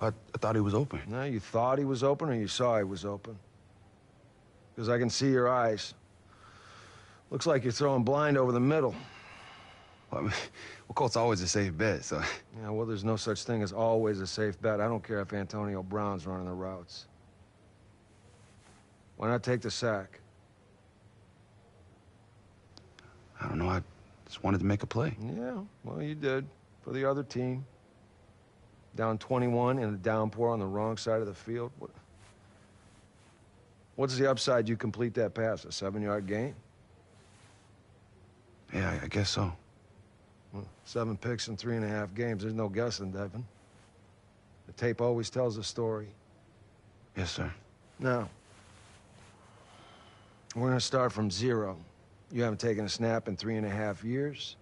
I thought he was open. No, you thought he was open or you saw he was open? Because I can see your eyes. Looks like you're throwing blind over the middle. Well, I mean, Colt's always a safe bet, so... Yeah, well, there's no such thing as always a safe bet. I don't care if Antonio Brown's running the routes. Why not take the sack? I don't know, I just wanted to make a play. Yeah, well, you did. For the other team. Down 21 in a downpour on the wrong side of the field. What's the upside you complete that pass? A 7-yard gain? Yeah, I guess so. Well, 7 picks in 3.5 games. There's no guessing, Devin. The tape always tells a story. Yes, sir. Now, we're gonna start from 0. You haven't taken a snap in 3.5 years.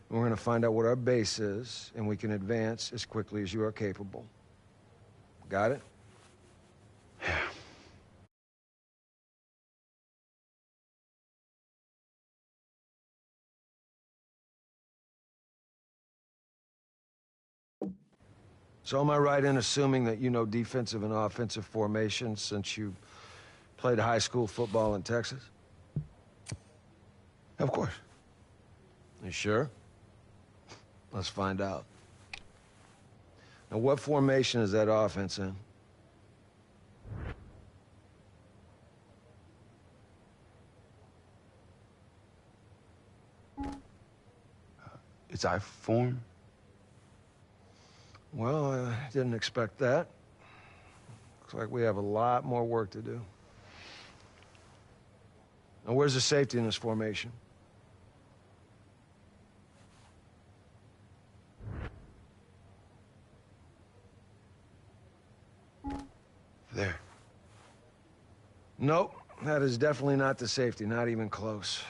And we're gonna find out what our base is, and we can advance as quickly as you are capable. Got it? Yeah. So am I right in assuming that you know defensive and offensive formations since you played high school football in Texas? Of course. You sure? Let's find out. Now, what formation is that offense in? It's I form. Well, I didn't expect that. Looks like we have a lot more work to do. Now, where's the safety in this formation? There. Nope, that is definitely not the safety, not even close.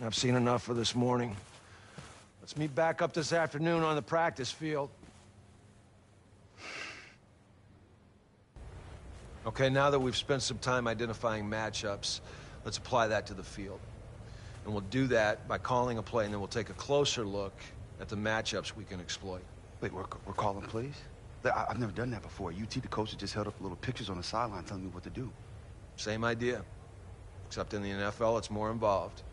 I've seen enough for this morning. Let's meet back up this afternoon on the practice field. Okay, now that we've spent some time identifying matchups, let's apply that to the field. And we'll do that by calling a play, and then we'll take a closer look at the matchups we can exploit. Wait, we're calling plays? I've never done that before. UT, the coaches just held up little pictures on the sideline telling me what to do. Same idea, except in the NFL, it's more involved.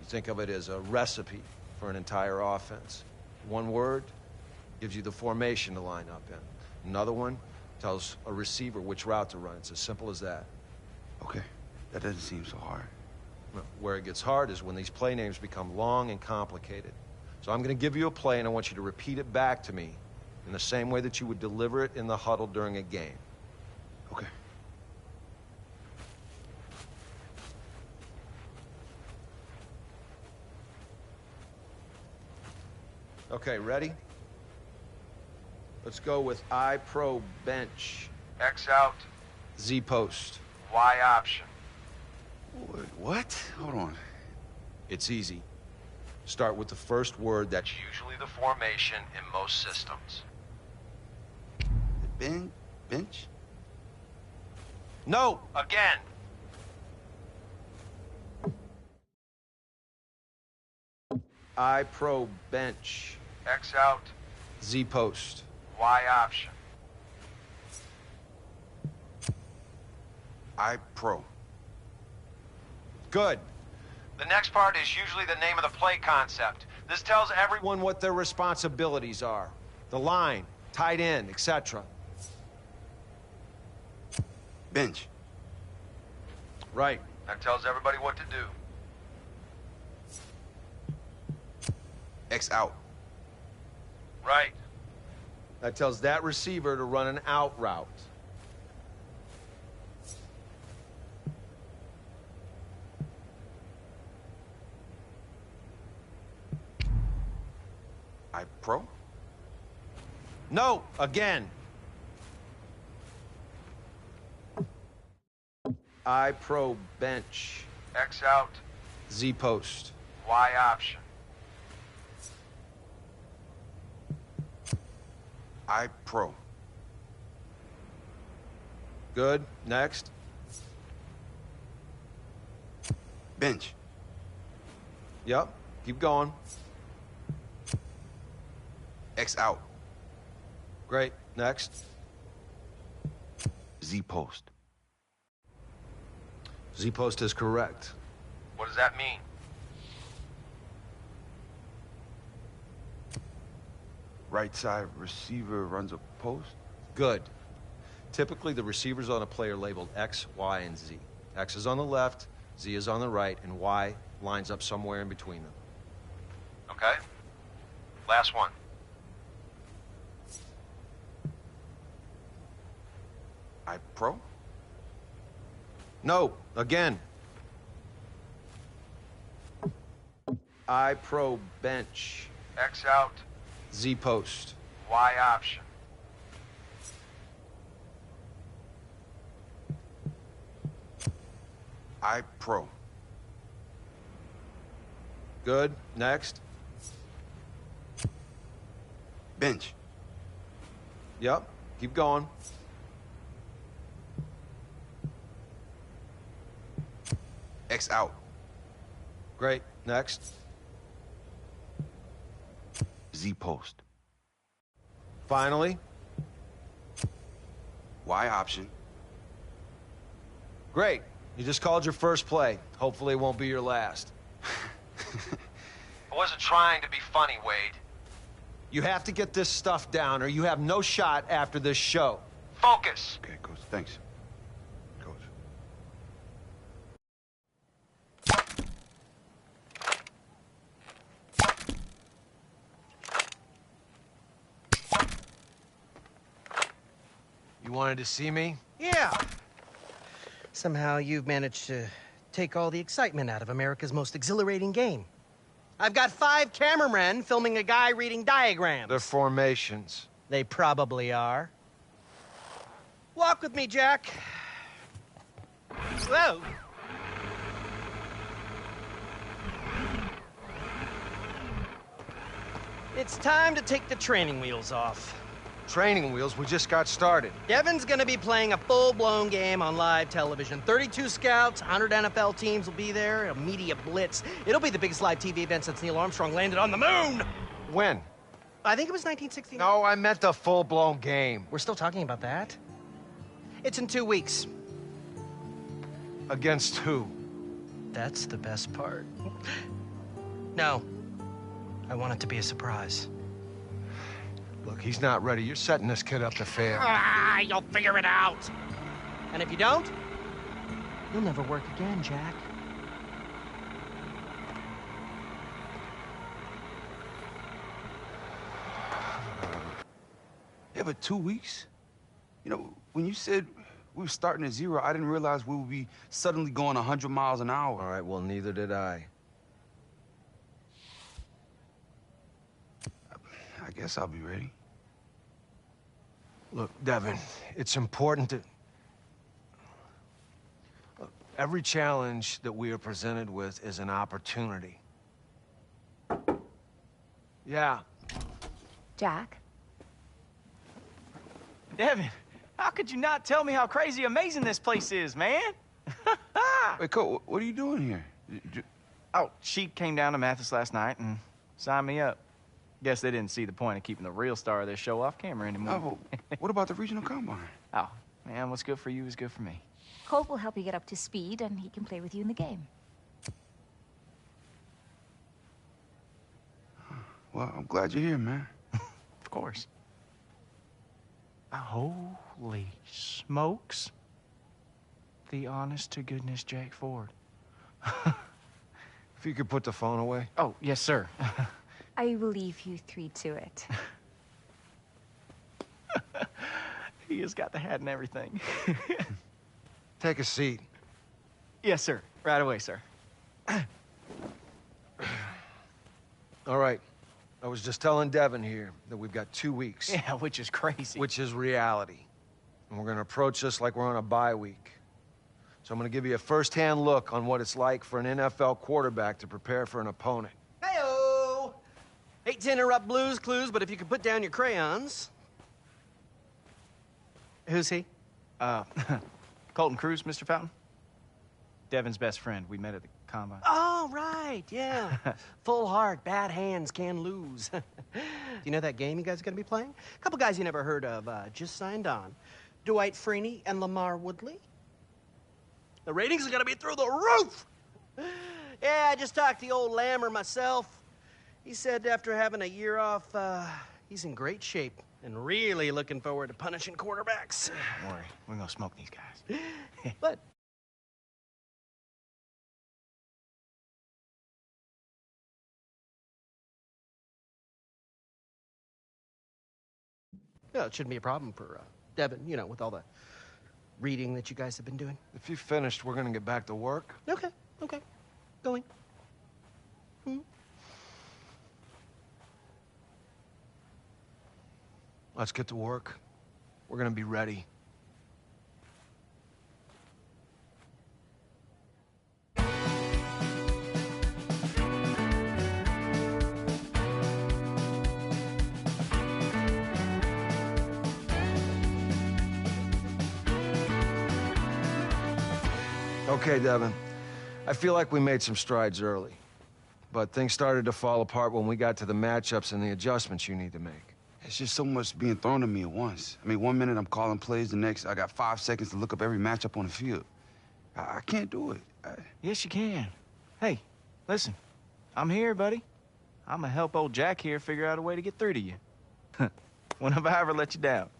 You think of it as a recipe for an entire offense. One word gives you the formation to line up in. Another one tells a receiver which route to run. It's as simple as that. Okay, that doesn't seem so hard. Well, where it gets hard is when these play names become long and complicated. So I'm going to give you a play, and I want you to repeat it back to me in the same way that you would deliver it in the huddle during a game. Okay. Okay, ready? Let's go with I pro bench. X out, Z post. Y option. Wait, what? Hold on. It's easy. Start with the first word that's Usually the formation in most systems. Bench? No! Again. I pro bench. X out, Z post. Y option. I pro. Good. The next part is usually the name of the play concept. This tells everyone What their responsibilities are. The line, tight end, etc. Bench. Right. that tells everybody what to do. X out. Right. That tells that receiver to run an out route. I pro? No, again. I pro bench. X out, Z post. Y option. I pro. Good. Next. Bench. Yep. Keep going. X out. Great. Next. Z-post. Z-post is correct. What does that mean? Right side receiver runs a post. Good. Typically, the receiver's on a player labeled X, Y, and Z. X is on the left, Z is on the right, and Y lines up somewhere in between them. Okay. Last one. I-pro? No, again. I-pro bench. X out, Z-post. Y option. I-pro. Good. Next. Bench. Yep. Keep going. X out. Great. Next. Z-post. Finally. Y option. Great. You just called your first play. Hopefully it won't be your last. I wasn't trying to be funny, Wade. You have to get this stuff down or you have no shot after this show. Focus. Okay, coach. Thanks. Coach. You wanted to see me? Yeah. Somehow you've managed to take all the excitement out of America's most exhilarating game. I've got 5 cameramen filming a guy reading diagrams. They're formations. They probably are. Walk with me, Jack. Whoa. It's time to take the training wheels off. Training wheels, we just got started. Devin's gonna be playing a full-blown game on live television. 32 scouts, 100 NFL teams will be there, a media blitz. It'll be the biggest live TV event since Neil Armstrong landed on the moon! When? I think it was 1969. No, I meant the full-blown game. We're still talking about that? It's in 2 weeks. Against who? That's the best part. No. I want it to be a surprise. Look, he's not ready. You're setting this kid up to fail. Ah, you'll figure it out! And if you don't, you'll never work again, Jack. Yeah, but 2 weeks? You know, when you said we were starting at 0, I didn't realize we would be suddenly going 100 miles an hour. All right, well, neither did I. I guess I'll be ready. Look, Devin, it's important to... Look, every challenge that we are presented with is an opportunity. Yeah. Jack? Devin, how could you not tell me how crazy amazing this place is, man? Wait, Cole, what are you doing here? Oh, she came down to Mathis last night and signed me up. Guess they didn't see the point of keeping the real star of this show off camera anymore. Oh, but what about the regional combine? Oh, man, what's good for you is good for me. Colt will help you get up to speed, and he can play with you in the game. Well, I'm glad you're here, man. Of course. Holy smokes. The honest-to-goodness Jack Ford. If you could put the phone away. Oh, yes, sir. I will leave you 3 to it. He has got the hat and everything. Take a seat. Yes, sir. Right away, sir. All right. I was just telling Devin here that we've got 2 weeks. Yeah, which is crazy. Which is reality. And we're going to approach this like we're on a bye week. So I'm going to give you a first-hand look on what it's like for an NFL quarterback to prepare for an opponent. Hey-o! Hate to interrupt Blue's Clues, but if you could put down your crayons. Who's he? Colton Cruz, Mr. Fountain. Devin's best friend. We met at the combine. Oh, right, yeah. Full heart, bad hands can lose. Do you know that game you guys are going to be playing? A couple guys you never heard of just signed on. Dwight Freeney and Lamar Woodley. The ratings are going to be through the roof! Yeah, I just talked to the old Lammer myself. He said after having a year off, he's in great shape and really looking forward to punishing quarterbacks. Don't worry, we're gonna smoke these guys. But yeah, it shouldn't be a problem for Devin, you know, with all the reading that you guys have been doing. If you've finished, we're gonna get back to work. Okay, okay. Going. Let's get to work. We're gonna be ready. Okay, Devin. I feel like we made some strides early, but things started to fall apart when we got to the matchups and the adjustments you need to make. It's just so much being thrown at me at once. I mean, one minute I'm calling plays, the next I got 5 seconds to look up every matchup on the field. I can't do it. Yes, you can. Hey, listen, I'm here, buddy. I'm gonna help old Jack here figure out a way to get through to you. When have I ever let you down?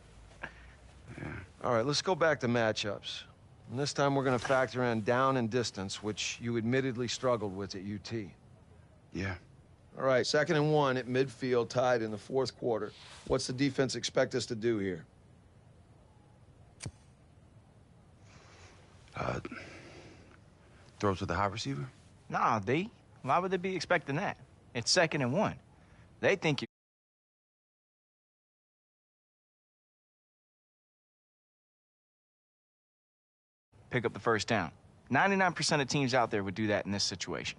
Yeah. All right, let's go back to matchups. And this time we're gonna factor in down and distance, which you admittedly struggled with at UT. Yeah. All right, 2nd and 1 at midfield, tied in the 4th quarter. What's the defense expect us to do here? Throw to the high receiver? Nah, D. Why would they be expecting that? It's 2nd and 1. They think you... pick up the first down. 99% of teams out there would do that in this situation.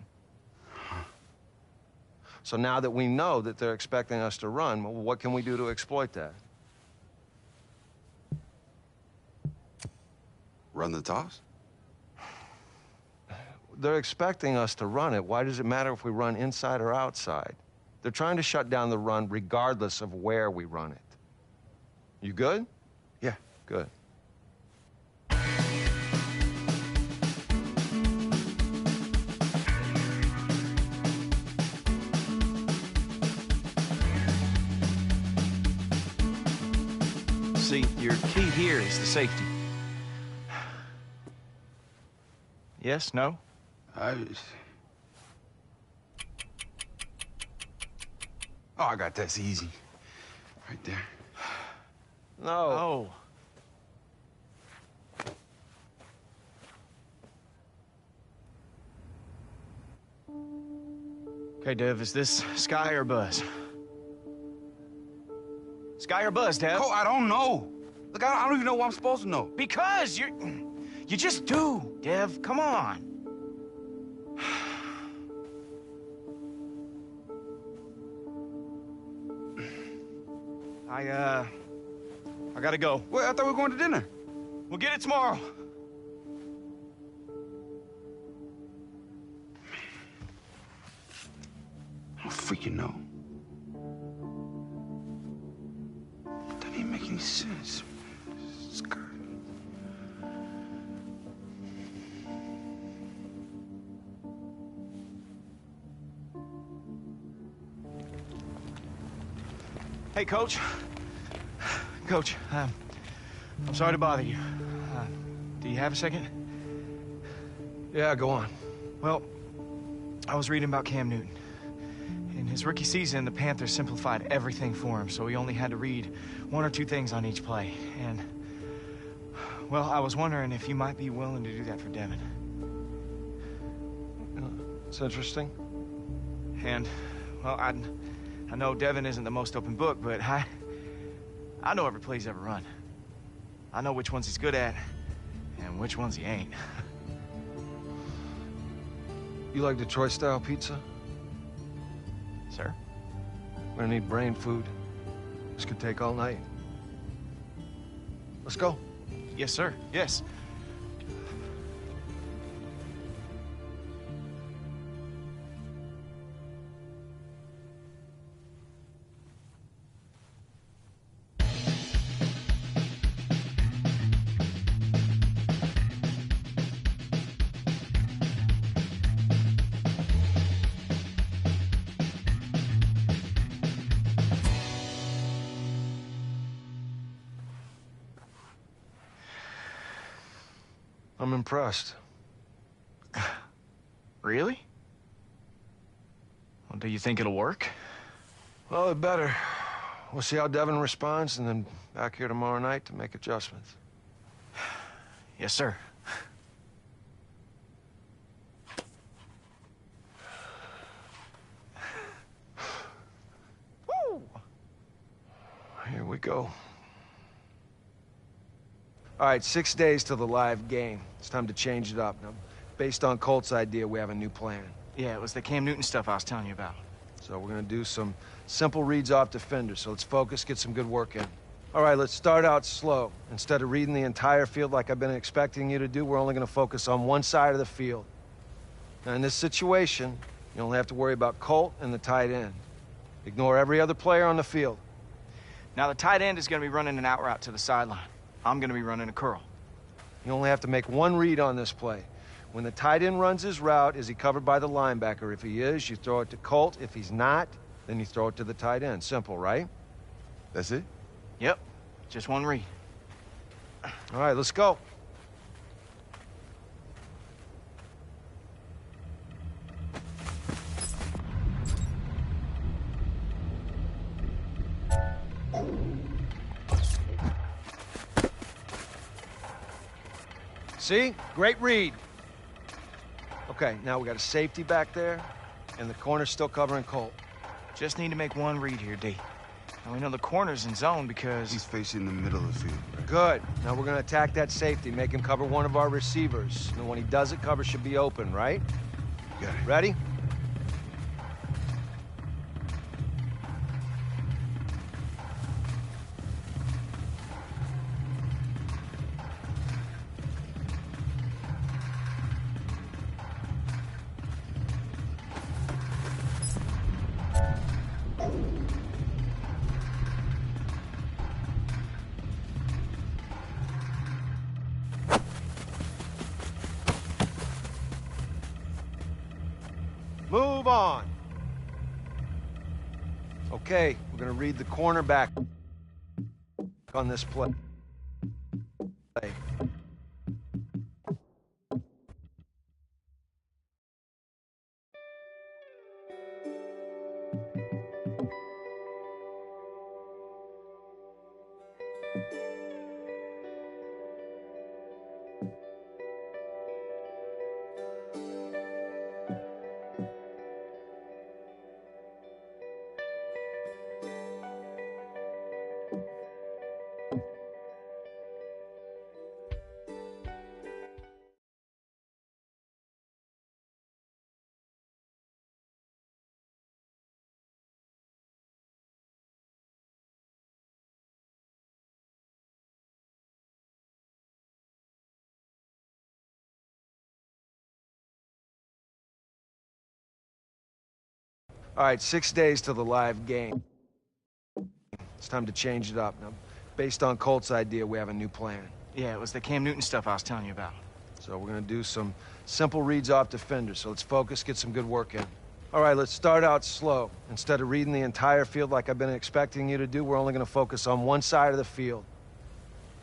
So now that we know that they're expecting us to run, what can we do to exploit that? Run the toss? They're expecting us to run it. Why does it matter if we run inside or outside? They're trying to shut down the run regardless of where we run it. You good? Yeah. Good. See, your key here is the safety. Yes, no? Oh, I got that's easy. Right there. No. Oh. Okay, Dev, is this Sky or Buzz? Sky or Buzz, Dev? Cole, I don't know. Look, I don't even know what I'm supposed to know. Because you just do, Dev. Come on. I gotta go. Wait, I thought we were going to dinner. We'll get it tomorrow. I don't freaking know. Doesn't even make any sense. It's good. Hey, Coach. Coach, I'm sorry to bother you. Do you have a second? Yeah, go on. Well, I was reading about Cam Newton. In his rookie season, the Panthers simplified everything for him, so he only had to read 1 or 2 things on each play. And, well, I was wondering if you might be willing to do that for Devin. It's interesting. And, well, I know Devin isn't the most open book, but I know every play he's ever run. I know which ones he's good at and which ones he ain't. You like Detroit-style pizza? Sir? We're gonna need brain food. This could take all night. Let's go. Yes, sir. Yes. I'm impressed. Really? Well, do you think it'll work? Well, it better. We'll see how Devin responds, and then back here tomorrow night to make adjustments. Yes, sir. Woo! Here we go. All right, 6 days till the live game. It's time to change it up. Now, based on Colt's idea, we have a new plan. Yeah, it was the Cam Newton stuff I was telling you about. So we're gonna do some simple reads off defenders. So let's focus, get some good work in. All right, let's start out slow. Instead of reading the entire field like I've been expecting you to do, we're only gonna focus on one side of the field. Now, in this situation, you only have to worry about Colt and the tight end. Ignore every other player on the field. Now, the tight end is going to be running an out route to the sideline. I'm going to be running a curl. You only have to make one read on this play. When the tight end runs his route, is he covered by the linebacker? If he is, you throw it to Colt. If he's not, then you throw it to the tight end. Simple, right? That's it? Yep, just one read. All right, let's go. See? Great read. Okay, now we got a safety back there, and the corner's still covering Colt. Just need to make one read here, D. Now, we know the corner's in zone because... He's facing the middle of the field. Good. Now we're gonna attack that safety, make him cover one of our receivers. And when he does it, cover should be open, right? Got it. Ready? Move on. Okay, we're gonna read the cornerback on this play. All right, 6 days till the live game. It's time to change it up. Now, based on Colt's idea, we have a new plan. Yeah, it was the Cam Newton stuff I was telling you about. So we're gonna do some simple reads off defenders. So let's focus, get some good work in. All right, let's start out slow. Instead of reading the entire field like I've been expecting you to do, we're only gonna focus on one side of the field.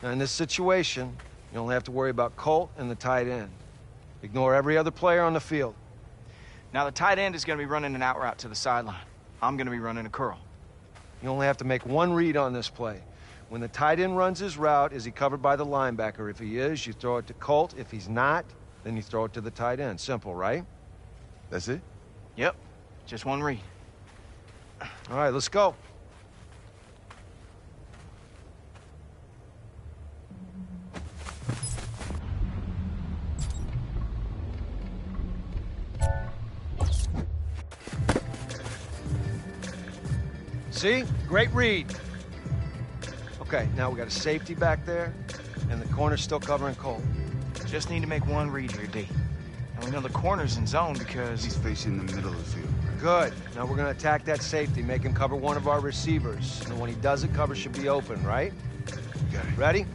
Now, in this situation, you only have to worry about Colt and the tight end. Ignore every other player on the field. Now, the tight end is going to be running an out route to the sideline. I'm going to be running a curl. You only have to make one read on this play. When the tight end runs his route, is he covered by the linebacker? If he is, you throw it to Colt. If he's not, then you throw it to the tight end. Simple, right? That's it? Yep, just one read. All right, let's go. See? Great read. Okay, now we got a safety back there, and the corner's still covering Colt. Just need to make one read here, D. And we know the corner's in zone because... He's facing the middle of the field. Good. Now we're gonna attack that safety, make him cover one of our receivers. And when he does it, cover should be open, right? Got it. Ready?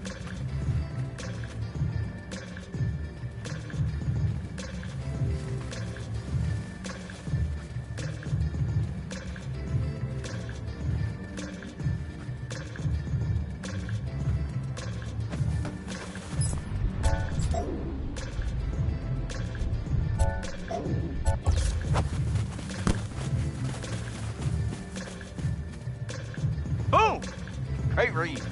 Great read.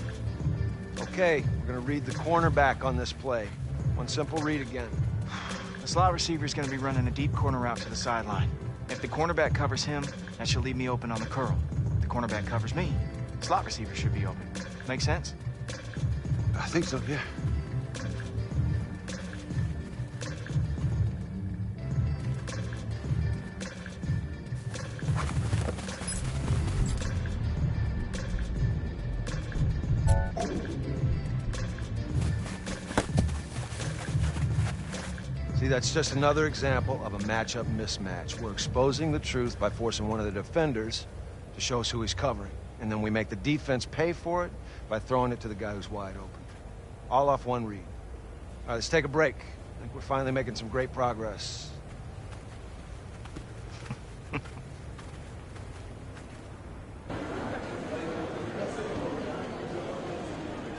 Okay, we're gonna read the cornerback on this play. One simple read again. The slot receiver is going to be running a deep corner route to the sideline. If the cornerback covers him, that should leave me open on the curl. If the cornerback covers me, the slot receiver should be open. Make sense? I think so, yeah. See, that's just another example of a matchup mismatch. We're exposing the truth by forcing one of the defenders to show us who he's covering. And then we make the defense pay for it by throwing it to the guy who's wide open. All off one read. All right, let's take a break. I think we're finally making some great progress.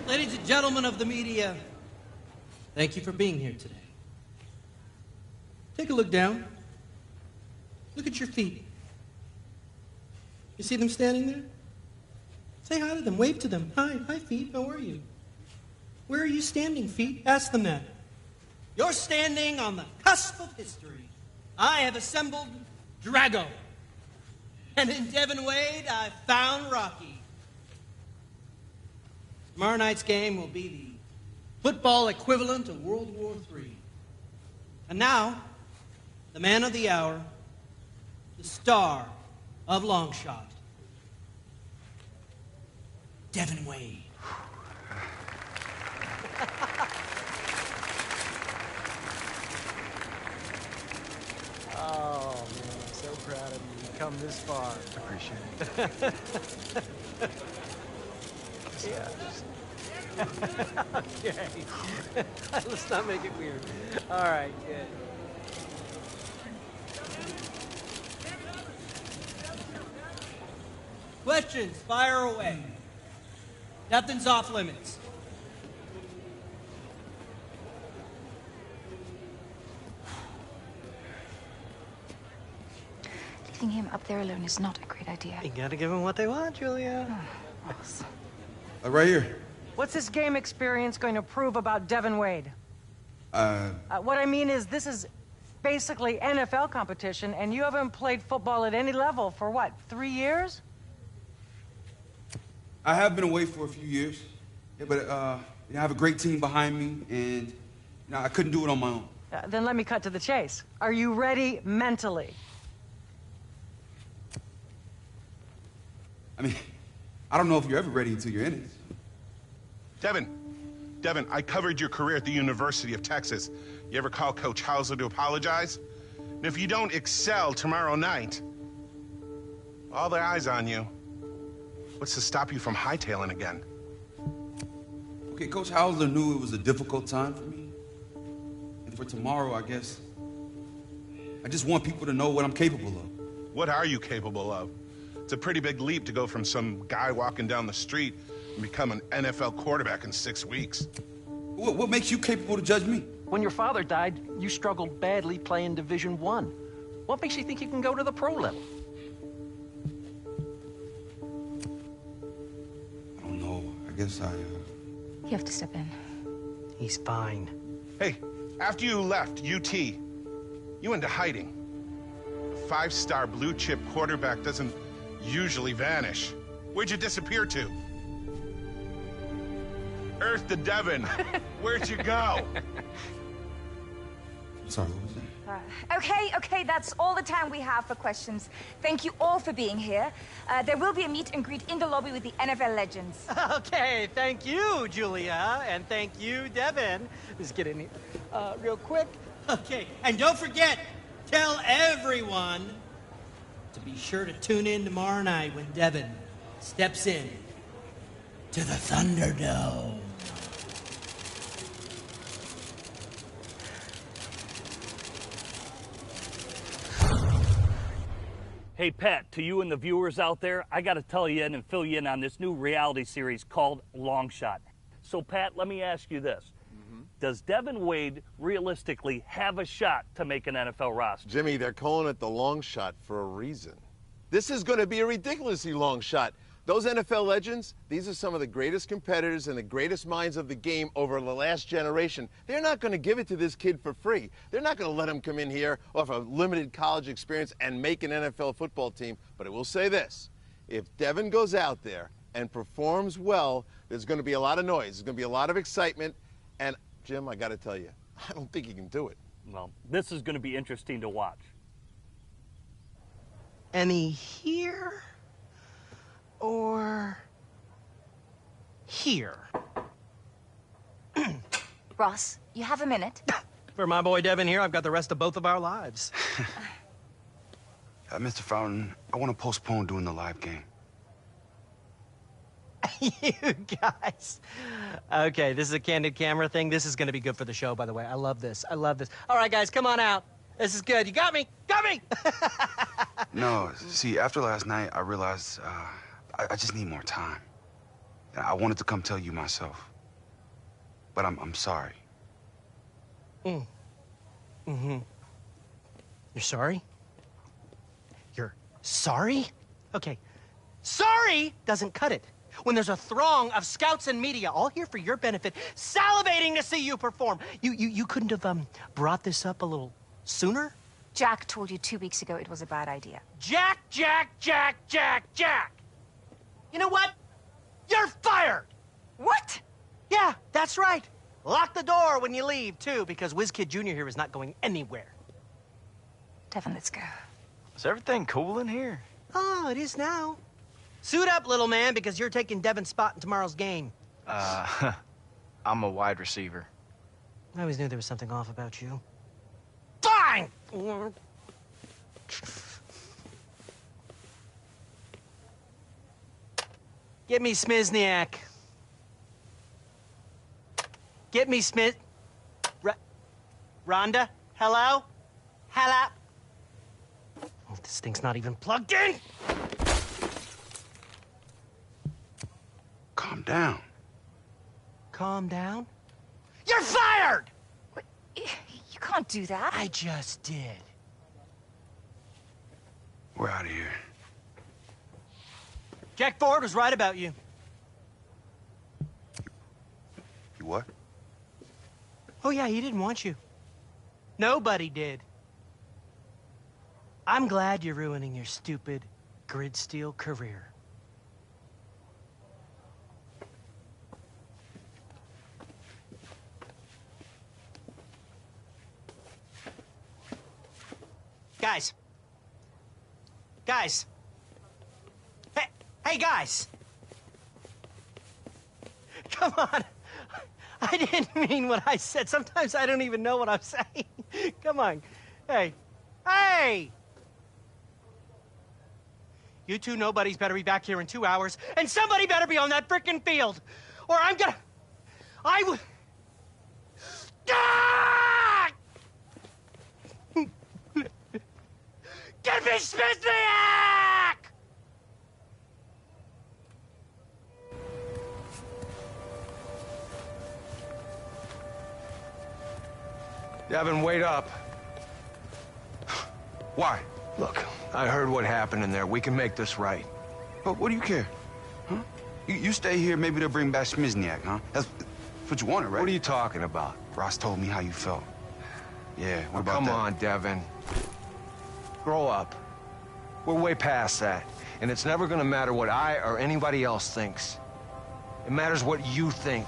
Ladies and gentlemen of the media, thank you for being here today. Take a look down. Look at your feet. You see them standing there? Say hi to them. Wave to them. Hi, feet. How are you? Where are you standing, feet? Ask them that. You're standing on the cusp of history. I have assembled Drago. And in Devin Wade, I found Rocky. Tomorrow night's game will be the football equivalent of World War III. And now, the man of the hour, the star of Longshot, Devin Wade. Oh, man, I'm so proud of you. You've come this far. Appreciate it. Yeah. Okay. Let's not make it weird. All right, good. Questions, fire away. Nothing's off limits. Leaving him up there alone is not a great idea. You gotta give them what they want, Julia. Ross. Right here. What's this game experience going to prove about Devin Wade? What I mean is, this is basically NFL competition, and you haven't played football at any level for what, 3 years? I have been away for a few years, yeah, but I have a great team behind me, and I couldn't do it on my own. Then let me cut to the chase. Are you ready mentally? I mean, I don't know if you're ever ready until you're in it. Devin, I covered your career at the University of Texas. You ever call Coach Hauser to apologize? And if you don't excel tomorrow night, all their eyes on you. What's to stop you from hightailing again? Okay, Coach Hauser knew it was a difficult time for me. And for tomorrow, I guess, I just want people to know what I'm capable of. What are you capable of? It's a pretty big leap to go from some guy walking down the street and become an NFL quarterback in 6 weeks. What makes you capable to judge me? When your father died, you struggled badly playing Division I. What makes you think you can go to the pro level? I don't know. I guess You have to step in. He's fine. Hey, after you left UT, you went into hiding. A 5-star blue-chip quarterback doesn't usually vanish. Where'd you disappear to? Earth to Devin. Where'd you go? Sorry, what was that? Okay, that's all the time we have for questions. Thank you all for being here. There will be a meet and greet in the lobby with the NFL legends. Okay, thank you, Julia, and thank you, Devin. Let's get in here real quick. Okay, and don't forget, tell everyone to be sure to tune in tomorrow night when Devin steps in to the Thunderdome. Hey, Pat, to you and the viewers out there, I got to tell you and fill you in on this new reality series called Longshot. So, Pat, let me ask you this. Does Devin Wade realistically have a shot to make an NFL roster? Jimmy, they're calling it the long shot for a reason. This is going to be a ridiculously long shot. The Those NFL legends, these are some of the greatest competitors and the greatest minds of the game over the last generation. They're not going to give it to this kid for free. They're not going to let him come in here off a limited college experience and make an NFL football team. But I will say this, if Devin goes out there and performs well, there's going to be a lot of noise. There's going to be a lot of excitement. And, Jim, I got to tell you, I don't think he can do it. Well, this is going to be interesting to watch. Any here or here? Ross, you have a minute? For my boy Devin here, I've got the rest of both of our lives. Mr. Fountain, I want to postpone doing the live game. You guys. Okay, this is a candid camera thing. This is going to be good for the show, by the way. I love this. I love this. All right, guys, come on out. This is good. You got me? Got me! No, see, after last night, I realized I just need more time. I wanted to come tell you myself. But I'm sorry. Mm-hmm. You're sorry? You're sorry? Okay. Sorry doesn't cut it. When there's a throng of scouts and media all here for your benefit, salivating to see you perform. You couldn't have brought this up a little sooner? Jack told you 2 weeks ago it was a bad idea. Jack! You know what? You're fired! What? Yeah, that's right. Lock the door when you leave, too, because WizKid Jr. here is not going anywhere. Devin, let's go. Is everything cool in here? Oh, it is now. Suit up, little man, because you're taking Devin's spot in tomorrow's game. I'm a wide receiver. I always knew there was something off about you. Fine! Get me Smizniak. Get me Smith... Rhonda? Hello? Hello? Oh, this thing's not even plugged in! Calm down. Calm down? You're fired! What? You can't do that. I just did. We're out of here. Jack Ford was right about you. You what? Oh, yeah, he didn't want you. Nobody did. I'm glad you're ruining your stupid grid steel career. Guys. Guys. Hey, guys. Come on. I didn't mean what I said. Sometimes I don't even know what I'm saying. Come on. Hey. Hey! You two nobodies better be back here in 2 hours, and somebody better be on that frickin' field, or I'm gonna... I would... Ah! Get me Smithniak! Devin, wait up. Why? Look, I heard what happened in there. We can make this right. But what do you care? Huh? You stay here, maybe they'll bring back Smizniak, huh? That's what you wanted, right? What are you talking about? Ross told me how you felt. Yeah, what about Come that? on, Devin. Grow up. We're way past that. And it's never gonna matter what I or anybody else thinks. It matters what you think.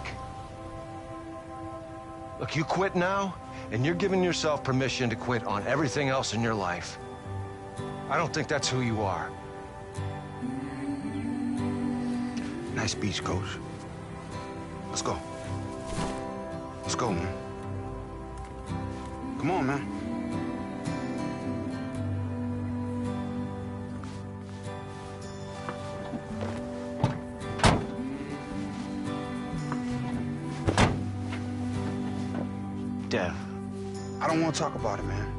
Look, you quit now, and you're giving yourself permission to quit on everything else in your life. I don't think that's who you are. Nice speech, Coach. Let's go. Let's go, man. Come on, man. Dev. I don't want to talk about it, man.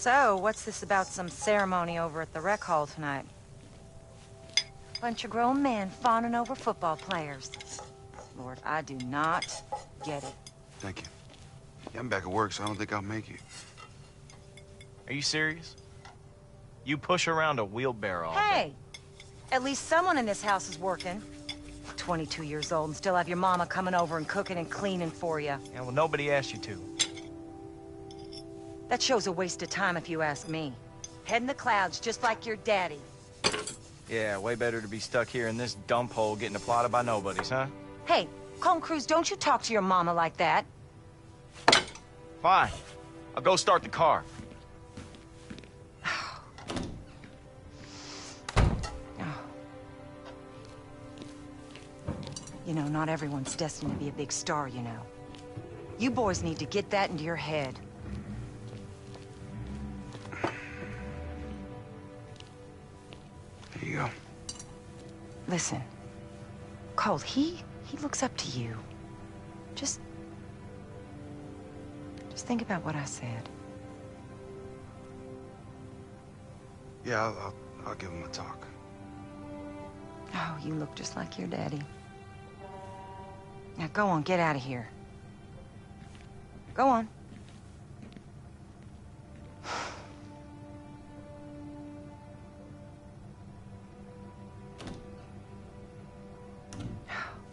So, what's this about some ceremony over at the rec hall tonight? Bunch of grown men fawning over football players. Lord, I do not get it. Thank you. Yeah, I'm back at work, so I don't think I'll make it. Are you serious? You push around a wheelbarrow all day. Hey! At least someone in this house is working. 22 years old and still have your mama coming over and cooking and cleaning for you. Yeah, well, nobody asked you to. That shows a waste of time if you ask me. Head in the clouds just like your daddy. Yeah, way better to be stuck here in this dump hole getting applauded by nobodies, huh? Hey, Colton Cruz, don't you talk to your mama like that. Fine. I'll go start the car. You know, not everyone's destined to be a big star, you know. You boys need to get that into your head. There you go. Listen, Cole, he looks up to you. Just think about what I said. Yeah, I'll give him a talk. Oh, you look just like your daddy. Now go on, get out of here. Go on.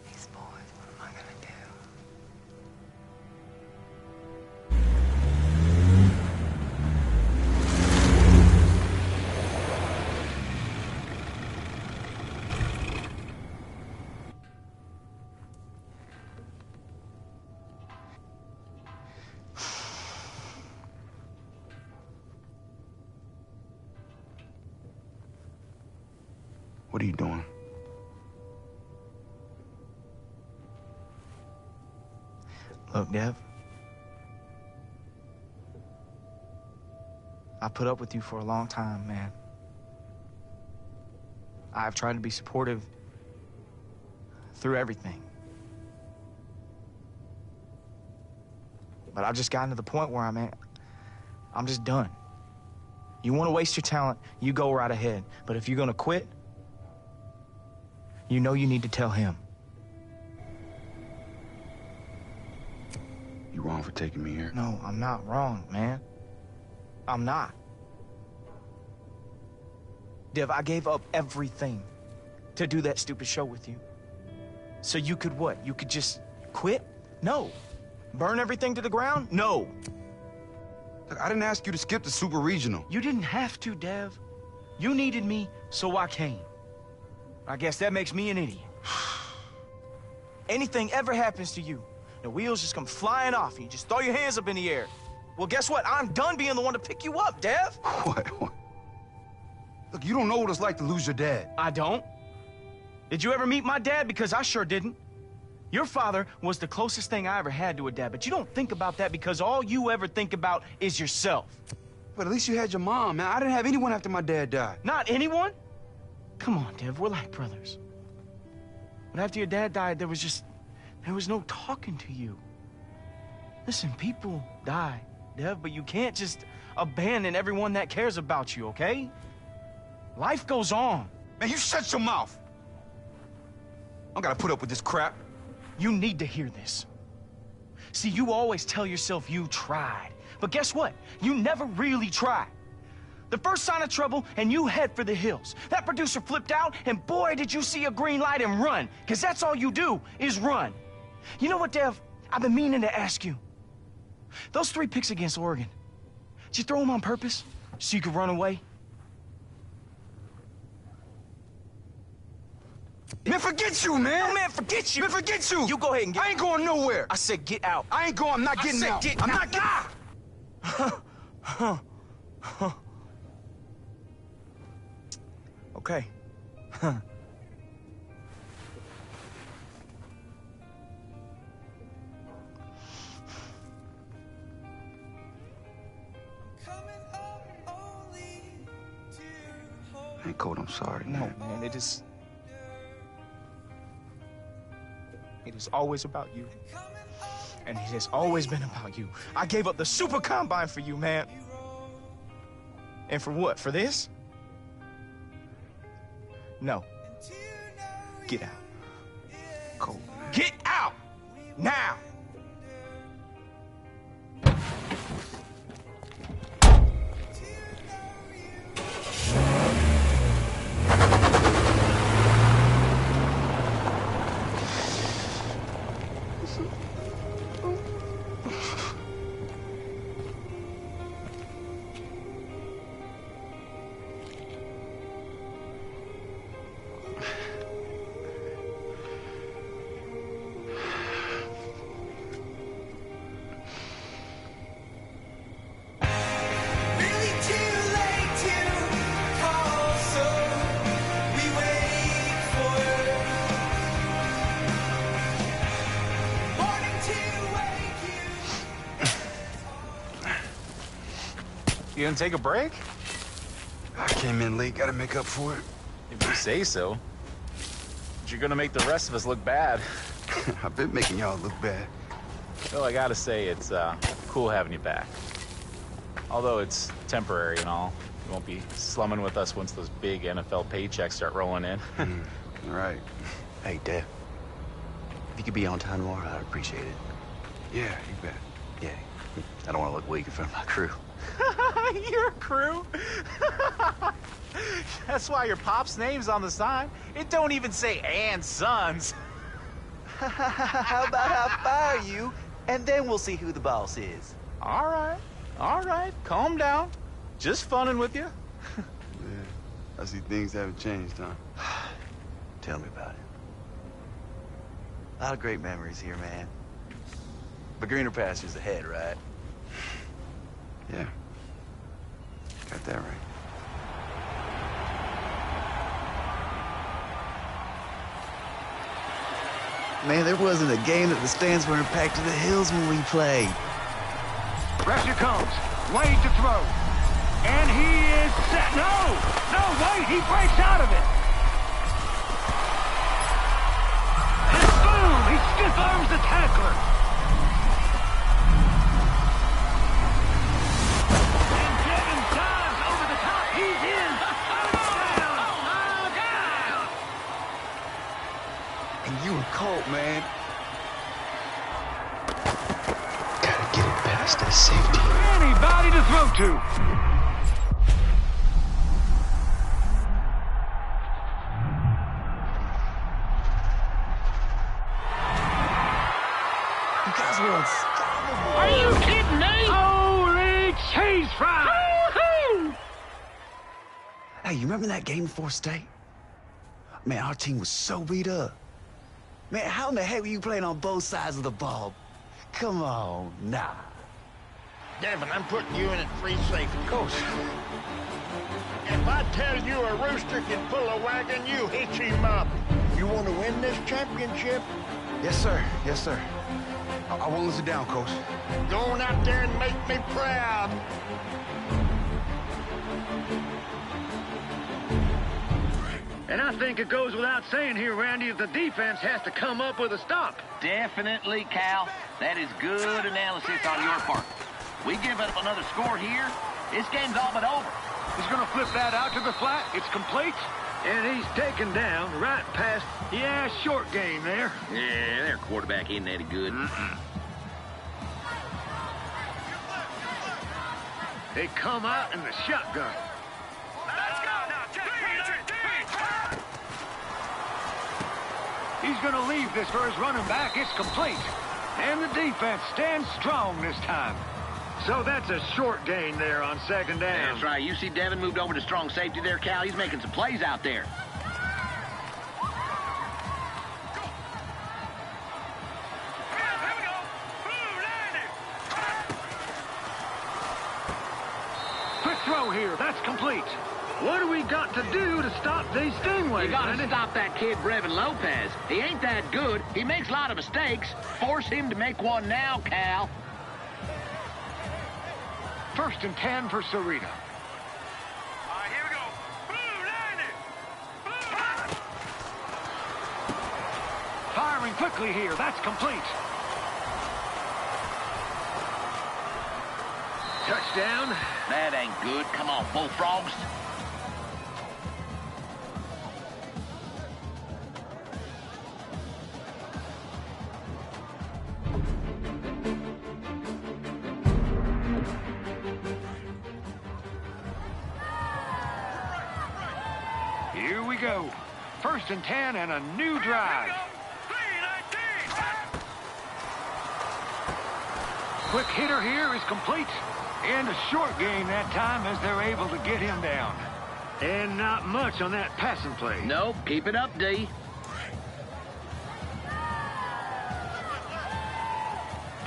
These boys, what am I gonna do? What are you doing? Look, Dev. I put up with you for a long time, man. I've tried to be supportive through everything. But I've just gotten to the point where I'm just done. You want to waste your talent, you go right ahead. But if you're gonna quit, you know you need to tell him. You wrong for taking me here? No, I'm not wrong, man. I'm not. Dev, I gave up everything to do that stupid show with you. So you could what? You could just quit? No. Burn everything to the ground? No. Look, I didn't ask you to skip the Super Regional. You didn't have to, Dev. You needed me, so I came. I guess that makes me an idiot. Anything ever happens to you, the wheels just come flying off and you just throw your hands up in the air. Well, guess what? I'm done being the one to pick you up, Dev. What? Look, you don't know what it's like to lose your dad. I don't. Did you ever meet my dad? Because I sure didn't. Your father was the closest thing I ever had to a dad, but you don't think about that because all you ever think about is yourself. But at least you had your mom, man. I didn't have anyone after my dad died. Not anyone? Come on, Dev, we're like brothers. But after your dad died, there was no talking to you. Listen, people die, Dev, but you can't just abandon everyone that cares about you, okay? Life goes on. Man, you shut your mouth. I gotta put up with this crap. You need to hear this. See, you always tell yourself you tried. But guess what? You never really tried. The first sign of trouble, and you head for the hills. That producer flipped out, and boy, did you see a green light and run. Because that's all you do, is run. You know what, Dev? I've been meaning to ask you. Those 3 picks against Oregon, did you throw them on purpose so you could run away? Man, forget you, man. No, man, forget you. Man, forget you. You go ahead and get out. I ain't going nowhere. I said get out. I ain't going. I'm not getting out. I'm not getting out. Okay. Hey, Colt, I'm sorry. No, man, it is always about you. And it has always been about you. I gave up the Super Combine for you, man. And for what? For this? No. Get out. Colt. Get out! Now! You gonna take a break? I came in late, gotta make up for it. If you say so. But you're gonna make the rest of us look bad. I've been making y'all look bad. Well, I gotta say, it's cool having you back. Although it's temporary and all. You won't be slumming with us once those big NFL paychecks start rolling in. Right. Hey, Dev. If you could be on time tomorrow, I'd appreciate it. Yeah, you bet. Yeah. I don't want to look weak in front of my crew. Your crew? That's why your pop's name's on the sign. It don't even say "and sons." How about I fire you, and then we'll see who the boss is. All right, calm down. Just funning with you. Yeah, I see things haven't changed, huh? Tell me about it. A lot of great memories here, man. But greener pastures ahead, right? Yeah. Got that right. Man, there wasn't a game that the stands weren't packed to the hills when we played. Pressure comes. Wade to throw. And he is set. No, Wade, he breaks out of it. And boom, he stiff arms the tackler. And Devin dives over the top. He's in. Down. And you were Colt, man. Gotta get it past that safety. Anybody to throw to. You guys were unstoppable. Are you kidding me? Holy cheese fries! Hey, you remember that game before state? Man, our team was so beat up. Man, how in the heck were you playing on both sides of the ball? Come on, nah. Devin, I'm putting you in at free safety. Coach. If I tell you a rooster can pull a wagon, you hitch him up. You want to win this championship? Yes, sir. Yes, sir. I won't let you down, Coach. Go on out there and make me proud. And I think it goes without saying here, Randy, that the defense has to come up with a stop. Definitely, Cal. That is good analysis on your part. We give up another score here, this game's all but over. He's going to flip that out to the flat. It's complete. And he's taken down right past, short game there. Yeah, their quarterback isn't any good. They come out in the shotgun. Let's go now. He's going to leave this for his running back. It's complete. And the defense stands strong this time. So that's a short gain there on second down. That's right. You see Devin moved over to strong safety there, Cal. He's making some plays out there. Quick throw here. That's complete. What do we got to do to stop these Stingrays? You got to stop that kid, Brevin Lopez. He ain't that good. He makes a lot of mistakes. Force him to make one now, Cal. 1st and 10 for Cerrito. All right, here we go. Firing quickly here. That's complete. Touchdown. That ain't good. Come on, Bullfrogs. Here we go. 1st and 10 and a new drive. Quick hitter here is complete. And a short gain that time as they're able to get him down. And not much on that passing play. Nope, keep it up, D.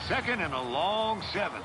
2nd and a long 7.